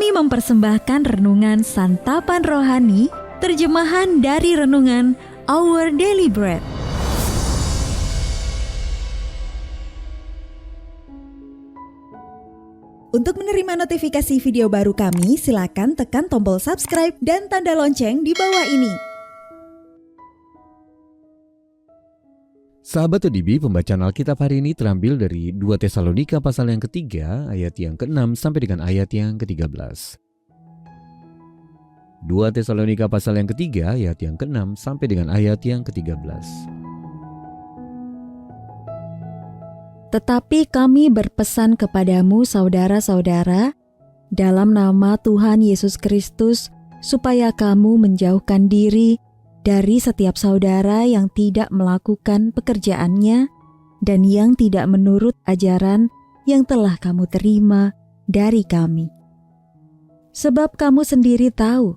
Kami mempersembahkan renungan Santapan Rohani, terjemahan dari renungan Our Daily Bread. Untuk menerima notifikasi video baru kami, silakan tekan tombol subscribe dan tanda lonceng di bawah ini. Sahabat ODB, pembacaan Alkitab hari ini terambil dari 2 Tesalonika pasal yang ketiga, ayat yang ke-6 sampai dengan ayat yang ke-13. 2 Tesalonika pasal yang ketiga, ayat yang ke-6 sampai dengan ayat yang ke-13. Tetapi kami berpesan kepadamu saudara-saudara, dalam nama Tuhan Yesus Kristus, supaya kamu menjauhkan diri dari setiap saudara yang tidak melakukan pekerjaannya dan yang tidak menurut ajaran yang telah kamu terima dari kami. Sebab kamu sendiri tahu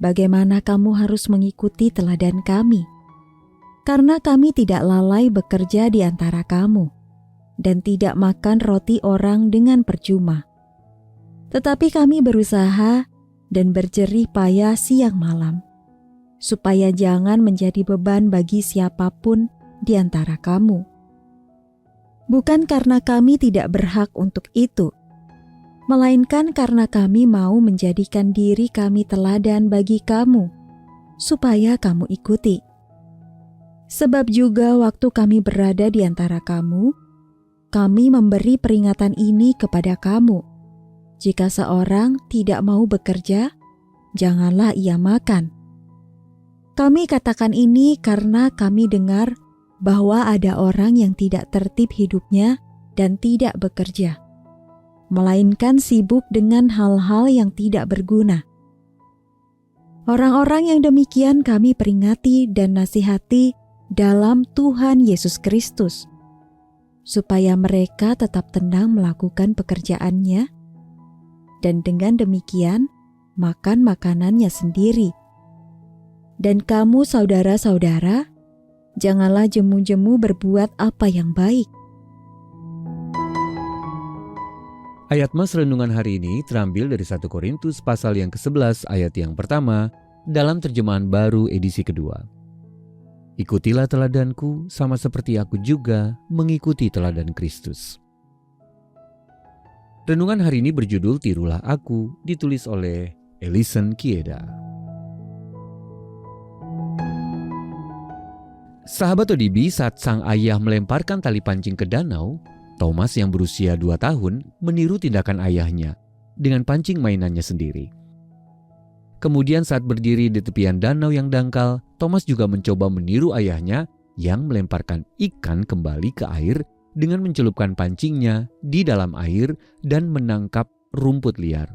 bagaimana kamu harus mengikuti teladan kami. Karena kami tidak lalai bekerja di antara kamu dan tidak makan roti orang dengan percuma. Tetapi kami berusaha dan berjerih payah siang malam, supaya jangan menjadi beban bagi siapapun di antara kamu. Bukan karena kami tidak berhak untuk itu, melainkan karena kami mau menjadikan diri kami teladan bagi kamu, supaya kamu ikuti. Sebab juga waktu kami berada di antara kamu, kami memberi peringatan ini kepada kamu. Jika seorang tidak mau bekerja, janganlah ia makan. Kami katakan ini karena kami dengar bahwa ada orang yang tidak tertib hidupnya dan tidak bekerja, melainkan sibuk dengan hal-hal yang tidak berguna. Orang-orang yang demikian kami peringati dan nasihati dalam Tuhan Yesus Kristus, supaya mereka tetap tenang melakukan pekerjaannya, dan dengan demikian makan makanannya sendiri. Dan kamu saudara-saudara, janganlah jemu-jemu berbuat apa yang baik. Ayat mas renungan hari ini terambil dari 1 Korintus pasal yang ke-11 ayat yang pertama dalam terjemahan baru edisi kedua. Ikutilah teladanku sama seperti aku juga mengikuti teladan Kristus. Renungan hari ini berjudul Tirulah Aku, ditulis oleh Ellison Kieda. Sahabat ODB, saat sang ayah melemparkan tali pancing ke danau, Thomas yang berusia 2 tahun meniru tindakan ayahnya dengan pancing mainannya sendiri. Kemudian saat berdiri di tepian danau yang dangkal, Thomas juga mencoba meniru ayahnya yang melemparkan ikan kembali ke air dengan mencelupkan pancingnya di dalam air dan menangkap rumput liar.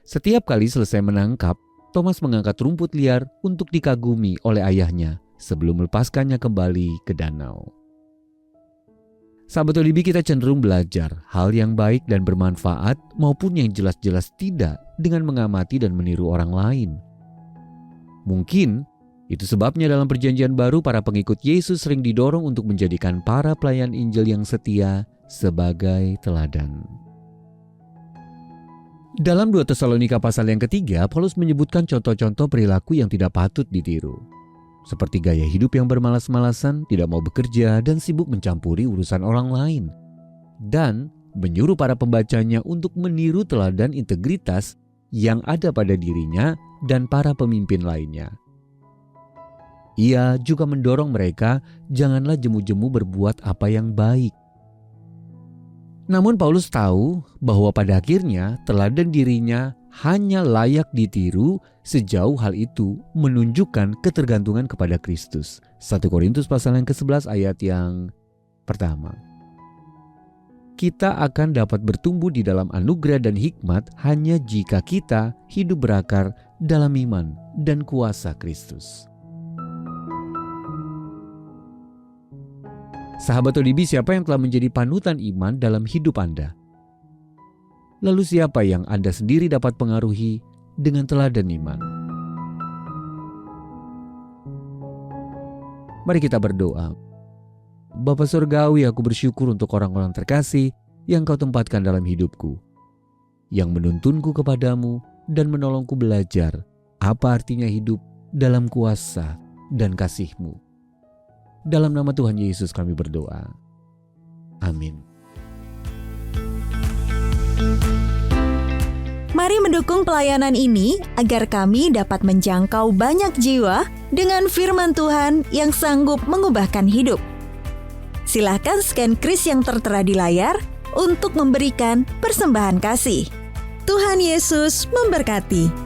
Setiap kali selesai menangkap, Thomas mengangkat rumput liar untuk dikagumi oleh ayahnya sebelum melepaskannya kembali ke danau. Sahabat ODB, kita cenderung belajar hal yang baik dan bermanfaat maupun yang jelas-jelas tidak dengan mengamati dan meniru orang lain. Mungkin itu sebabnya dalam Perjanjian Baru para pengikut Yesus sering didorong untuk menjadikan para pelayan Injil yang setia sebagai teladan. Dalam 2 Tesalonika pasal yang ketiga, Paulus menyebutkan contoh-contoh perilaku yang tidak patut ditiru. Seperti gaya hidup yang bermalas-malasan, tidak mau bekerja, dan sibuk mencampuri urusan orang lain. Dan menyuruh para pembacanya untuk meniru teladan integritas yang ada pada dirinya dan para pemimpin lainnya. Ia juga mendorong mereka, janganlah jemu-jemu berbuat apa yang baik. Namun Paulus tahu bahwa pada akhirnya teladan dirinya hanya layak ditiru sejauh hal itu menunjukkan ketergantungan kepada Kristus. 1 Korintus pasal yang ke-11 ayat yang pertama. Kita akan dapat bertumbuh di dalam anugerah dan hikmat hanya jika kita hidup berakar dalam iman dan kuasa Kristus. Sahabat ODB, siapa yang telah menjadi panutan iman dalam hidup Anda? Lalu siapa yang Anda sendiri dapat pengaruhi dengan teladan iman? Mari kita berdoa. Bapa Surgawi, aku bersyukur untuk orang-orang terkasih yang Kau tempatkan dalam hidupku. yang menuntunku kepadamu dan menolongku belajar apa artinya hidup dalam kuasa dan kasih-Mu. Dalam nama Tuhan Yesus kami berdoa. Amin. Mari mendukung pelayanan ini agar kami dapat menjangkau banyak jiwa dengan firman Tuhan yang sanggup mengubahkan hidup. Silakan scan kris yang tertera di layar untuk memberikan persembahan kasih. Tuhan Yesus memberkati.